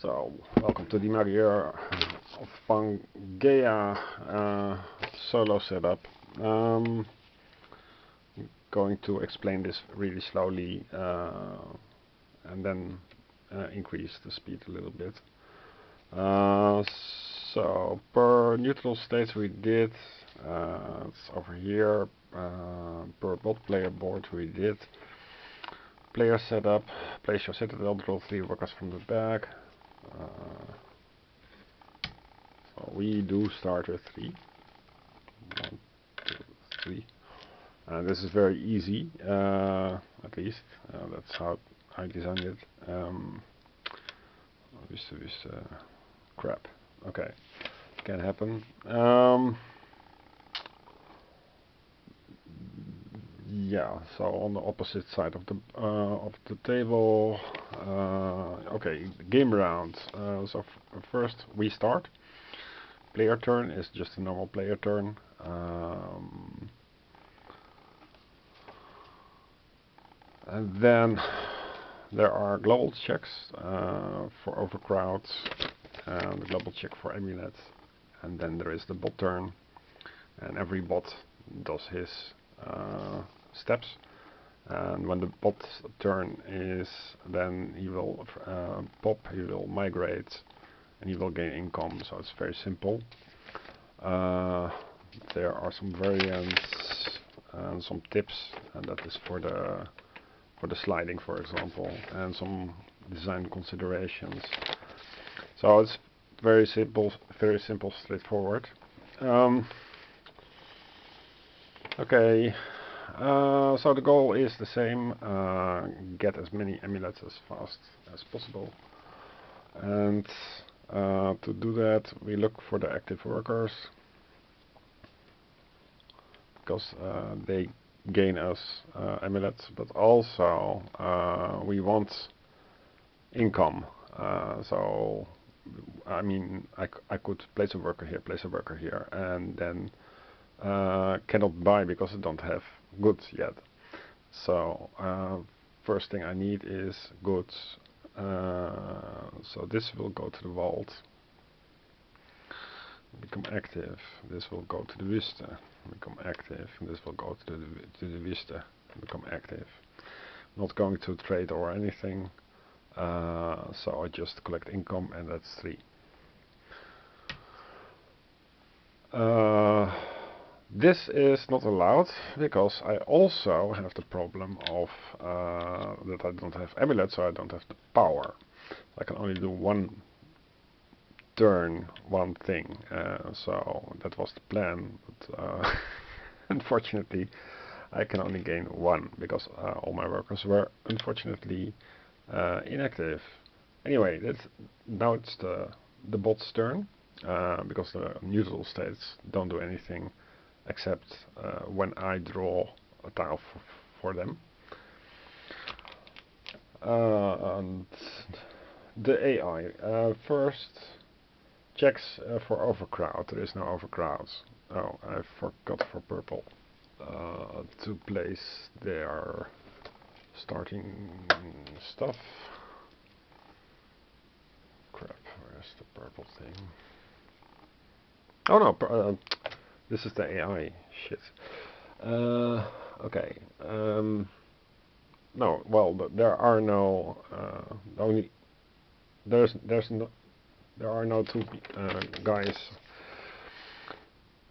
So, welcome to the Magier Von Pangea solo setup. Going to explain this really slowly and then increase the speed a little bit. So, per neutral states we did, it's over here, per bot player board we did. Player setup, place your citadel, draw 3 workers from the back. So we do start with 3. 1, 2, 3. And this is very easy, at least. That's how I designed it. Crap. Okay, can happen. Yeah, so on the opposite side of the table. Okay, game round. So first we start. Player turn is just a normal player turn. And then there are global checks for overcrowds and the global check for amulets. And then there is the bot turn, and every bot does his steps. And when the bot turn is, then he will pop, he will migrate, and he will gain income. So it's very simple. There are some variants and some tips, and that is for the sliding, for example, and some design considerations. So it's very simple, straightforward. Okay. So the goal is the same, get as many amulets as fast as possible. And to do that we look for the active workers, because they gain us amulets, but also we want income. So I mean, I could place a worker here, and then cannot buy because I don't have goods yet. So first thing I need is goods. So this will go to the vault, become active. This will go to the vista, become active. And this will go to the vista, become active. Not going to trade or anything. So I just collect income, and that's 3. This is not allowed because I also have the problem of that I don't have amulets, so I don't have the power. I can only do one turn, one thing. So that was the plan, but unfortunately I can only gain 1 because all my workers were unfortunately inactive. Anyway, now it's the bot's turn, because the neutral states don't do anything except when I draw a tile for them. And the AI first checks for overcrowd. There is no overcrowds. Oh, I forgot for purple to place their starting stuff. Crap, where's the purple thing? Oh no, this is the AI. Shit. Okay. No, well, there are no there are no 2 guys.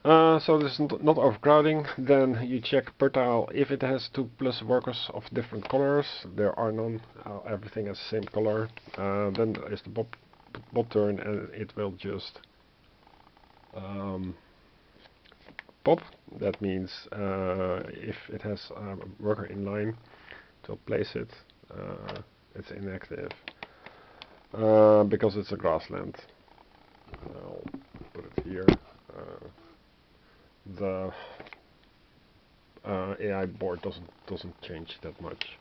So this is not overcrowding. Then you check per tile if it has 2+ workers of different colors. There are none. Everything is the same color. Then there is the bot turn, and it will just pop. That means if it has a worker in line, to place it, it's inactive because it's a grassland. I'll put it here. The AI board doesn't change that much.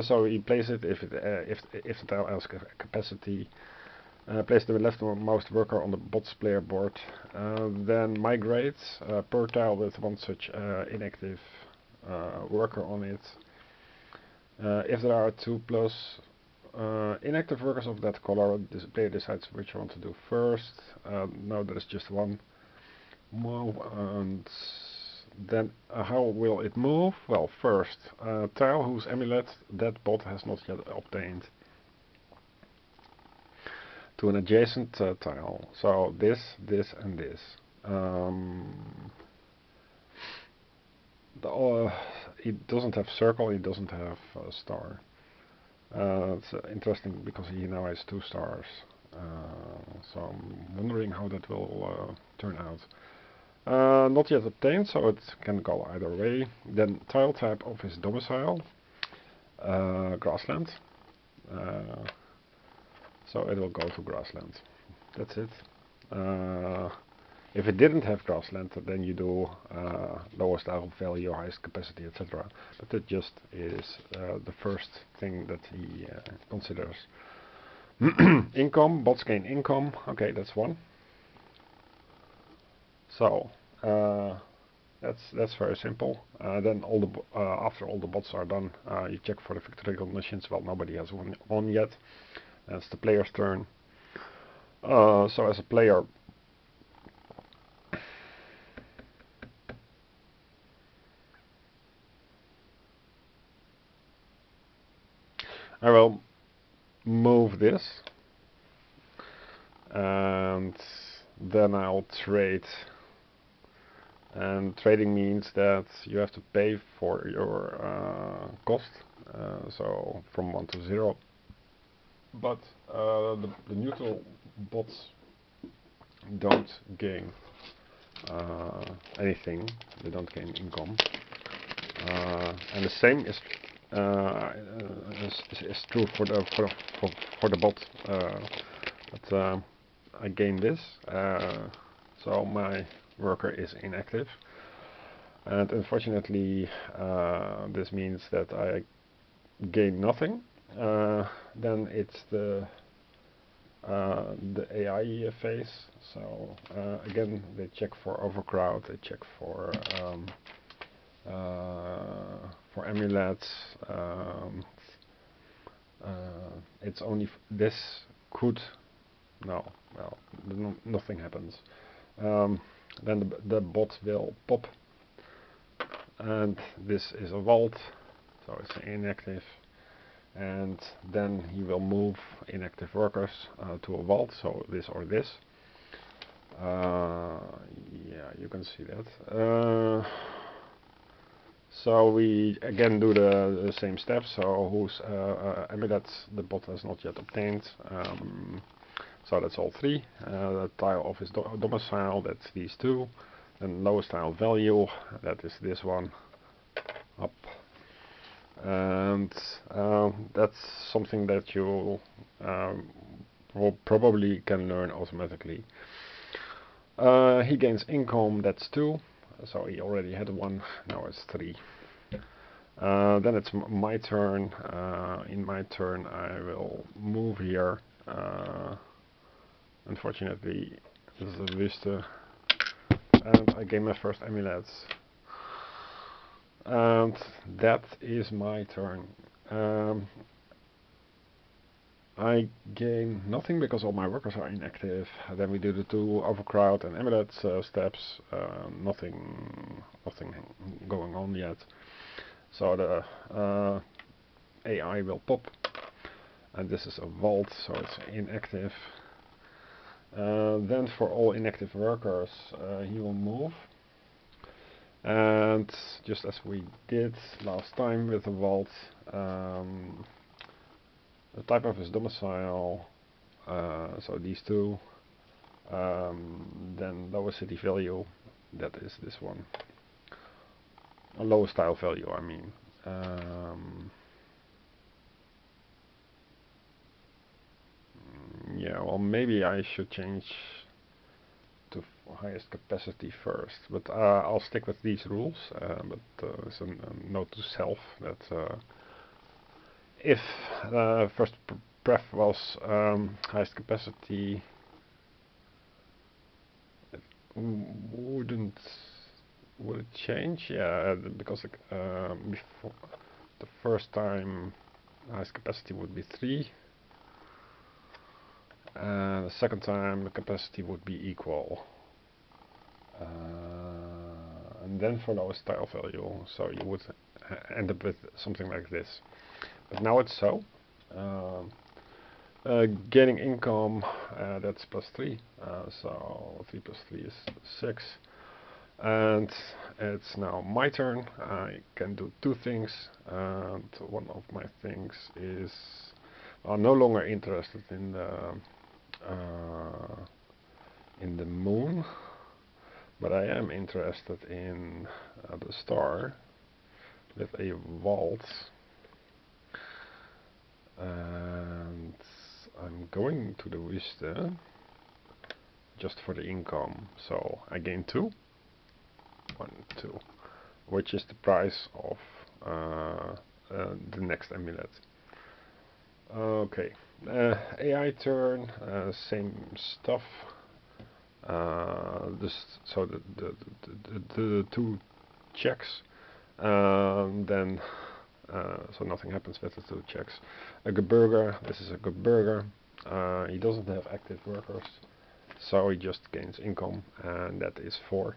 So we place it if the tile has capacity. Place the leftmost worker on the bot's player board. Then migrate per tile with 1 such inactive worker on it. If there are 2 plus inactive workers of that color, this player decides which one to do first. No, there is just one move, and then how will it move? Well, first, tile whose amulet that bot has not yet obtained to an adjacent tile. So this, and this. It doesn't have circle, it doesn't have star. It's interesting because he now has 2 stars. So I'm wondering how that will turn out. Not yet obtained, so it can go either way. Then tile type of his domicile, grassland. So it will go to grassland. That's it. If it didn't have grassland, then you do lowest tile value, highest capacity, etc. But it just is the first thing that he considers. Income, bots gain income. Okay, that's one. So that's very simple. Then after all the bots are done, you check for the victory conditions. Well, nobody has won yet. That's the player's turn. So as a player, I will move this, and then I'll trade. And trading means that you have to pay for your cost, so from 1 to 0. But the neutral bots don't gain anything. They don't gain income, and the same is true for the bot. But I gain this, so my worker is inactive, and unfortunately this means that I gain nothing. Then it's the AI phase. So again, they check for overcrowd, they check for amulets. It's only this could no, well, nothing happens. Then the bot will pop, and this is a vault, so it's inactive. And then he will move inactive workers to a vault, so this or this. Yeah, you can see that. So we again do the same steps. So whose amulet the bot has not yet obtained. So that's all 3. The tile of his domicile, that's these 2. And lowest tile value, that is this one, up. And that's something that you probably can learn automatically. He gains income, that's 2. So he already had 1, now it's 3. Then it's my turn. In my turn I will move here. Unfortunately, this is a Wüste, and I gain my first amulets. And that is my turn. I gain nothing because all my workers are inactive. Then we do the 2 overcrowd and amulet steps. Nothing going on yet. So the AI will pop, and this is a vault, so it's inactive. Then for all inactive workers, he will move. And just as we did last time with the vault, the type of his domicile, so these 2, then lowest city value, that is this one, a lowest tile value I mean. Yeah, well, maybe I should change to highest capacity first, but I'll stick with these rules. But it's a note to self that if first pref was highest capacity, it would it change? Yeah, because before the first time highest capacity would be 3. And the second time the capacity would be equal. And then for lowest tile value, so you would end up with something like this. But now it's so. Gaining income, that's +3. So 3 plus 3 is 6. And it's now my turn. I can do 2 things. And one of my things is I'm no longer interested in the moon, but I am interested in the star with a vault. And I'm going to the Wüste just for the income, so I gain 2. 1, 2, which is the price of the next amulet. Okay, AI turn, same stuff. So the 2 checks, then so nothing happens with the 2 checks. A good burger. This is a good burger. He doesn't have active workers, so he just gains income, and that is 4.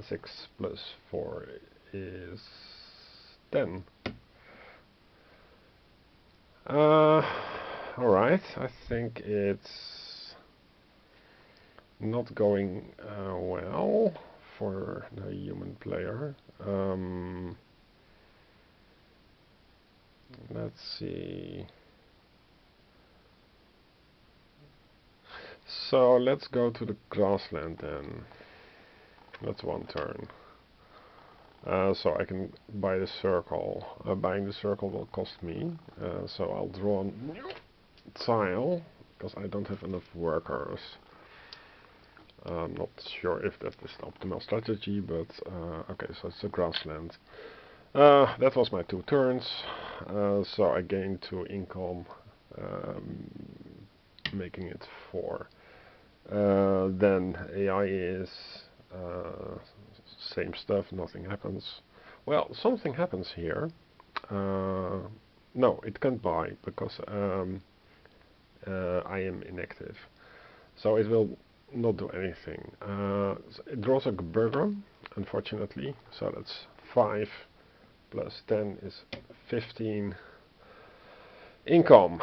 6 plus 4 is 10. Alright, I think it's not going well for the human player. Let's see. So let's go to the grassland then. That's 1 turn. So I can buy the circle. Buying the circle will cost me. So I'll draw a new tile, because I don't have enough workers. I'm not sure if that is the optimal strategy, but okay, so it's a grassland. That was my 2 turns. So I gained 2 income, making it 4. Then AI is same stuff, nothing happens. Well, something happens here. No, it can't buy because I am inactive. So it will not do anything. It draws a burger, unfortunately. So that's 5 plus 10 is 15 income.